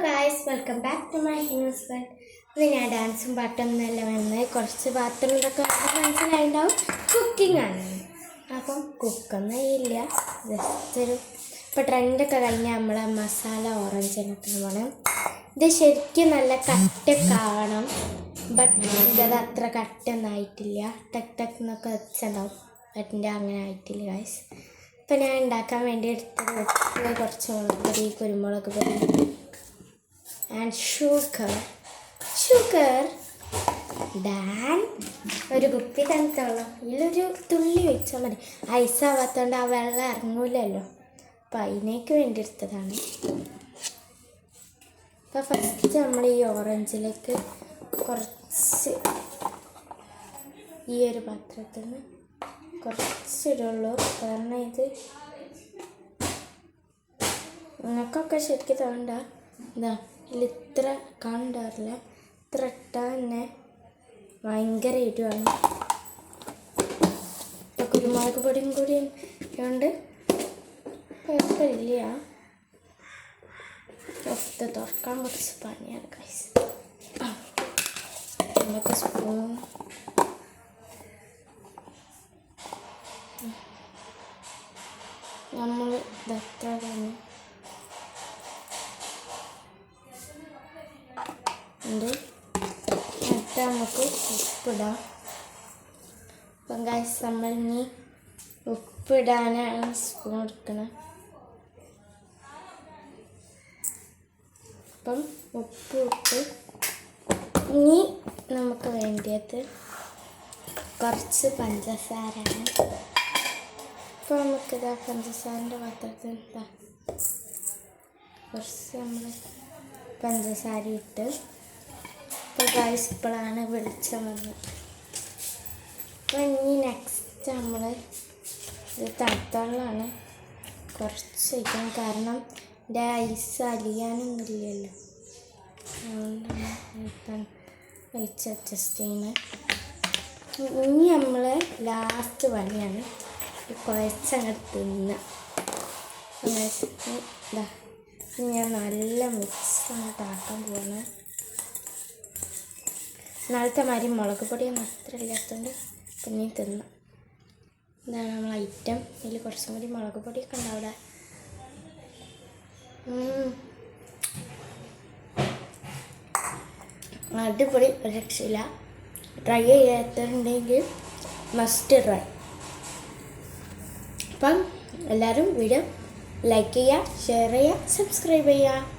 Guys, welcome back to my news world. ഇത് ഞാൻ ഡാൻസും പാട്ടൊന്നുമല്ല വന്ന് കുറച്ച് പാത്രങ്ങളൊക്കെ മനസ്സിലായിട്ടുണ്ടാവും. കുക്കിംഗ് ആണ്. അപ്പം കുക്കൊന്നും ഇല്ല, ജസ്റ്റ് ഒരു ഇപ്പോൾ ട്രെൻഡൊക്കെ കഴിഞ്ഞാൽ നമ്മളെ മസാല ഓറഞ്ചിനൊക്കെ വേണം. ഇത് ശരിക്കും നല്ല കട്ടക്കാവണം, ബട്ട് ഇതത് അത്ര കട്ടൊന്നും ആയിട്ടില്ല. ടെക് ടെക് എന്നൊക്കെ വെച്ചിട്ടുണ്ടാവും, ബട്ടിൻ്റെ അങ്ങനെ ആയിട്ടില്ല ഗായ്സ്. ഇപ്പം ഞാൻ ഉണ്ടാക്കാൻ വേണ്ടി എടുത്തത് ഉപ്പ്, കുറച്ച് മുളക് പൊടി, കുരുമുളക് പൊടി ആൻഡ് ഷുഗർ ദാൻ ഒരു കുപ്പി തണുത്തോളം ഇതിലൊരു തുള്ളി വെച്ചാൽ മതി. ഐസാവാത്തതുകൊണ്ട് ആ വെള്ളം ഇറങ്ങൂലല്ലോ, അപ്പം അതിനേക്ക് വേണ്ടി എടുത്തതാണ്. അപ്പോൾ ഫസ്റ്റ് നമ്മൾ ഈ ഓറഞ്ചിലേക്ക് കുറച്ച് ഈ ഒരു പാത്രത്തിൽ നിന്ന് കുറച്ചിടുള്ളൂ, കാരണം ഇത് നിങ്ങൾക്കൊക്കെ ശരിക്കും തോണ്ട ഇതാ ഇത്ര കണ്ടാറില്ല, ഇത്ര ഇട്ടാൽ തന്നെ ഭയങ്കര എരിവാണ്. ഇപ്പോൾ കുരുമുളക് പൊടിയും കൂടി ഉണ്ട്, കുഴപ്പമില്ല. ഇത് തുറക്കാൻ കുറച്ച് പണിയാണ് ഗൈസ്. നമുക്ക് സ്പൂൺ നമ്മൾ ഇതത്ര തന്നെ ഉണ്ട്. എന്നിട്ട് നമുക്ക് ഉപ്പിടാം. അപ്പം ഗൈസ്, നമ്മൾ ഇനി ഉപ്പിടാനാണ് സ്പൂൺ എടുക്കണം. അപ്പം ഉപ്പ് ഇട്ട് ഇനി നമുക്ക് വേണ്ടിയത് കുറച്ച് പഞ്ചസാരയാണ്. അപ്പോൾ നമുക്കിതാ പഞ്ചസാരൻ്റെ പാത്രത്തിൽ കുറച്ച് നമ്മൾ പഞ്ചസാര ഇട്ട്. ഇപ്പോൾ ഗൈസ്, ഇപ്പോഴാണ് വെളിച്ചം വന്നത്. അപ്പോൾ ഇനി നെക്സ്റ്റ് നമ്മൾ ഇത് തണുത്തവെള്ളമാണ് കുറച്ച് വയ്ക്കണം, കാരണം എൻ്റെ ഐസ് അലിയാനൊന്നുമില്ലല്ലോ, അതുകൊണ്ടാണ് വെച്ച് അഡ്ജസ്റ്റ് ചെയ്യുന്നത്. ഇനി നമ്മൾ ലാസ്റ്റ് പണിയാണ് കുഴച്ചങ്ങോട്ട് തിന്നുക. ഇതാ ഞാൻ നല്ല മിക്സ് അങ്ങോട്ട് ആക്കാൻ പോവാണ്. നാളത്തെ മാതിരി മുളക് പൊടിയൊന്നും അത്ര ഇല്ലാത്തതുകൊണ്ട് പിന്നെ തിന്നാം. ഇതാണ് നമ്മൾ ഐറ്റം. ഇതിൽ കുറച്ചും കൂടി മുളക് പൊടിയൊക്കെ ഉണ്ട് അവിടെ. അടിപൊളി, രക്ഷയില്ല. ട്രൈ ചെയ്യാത്തുണ്ടെങ്കിൽ മസ്റ്റ് ട്രൈ. അപ്പം എല്ലാവരും വീഡിയോ ലൈക്ക് ചെയ്യുക, ഷെയർ ചെയ്യുക, സബ്സ്ക്രൈബ് ചെയ്യുക.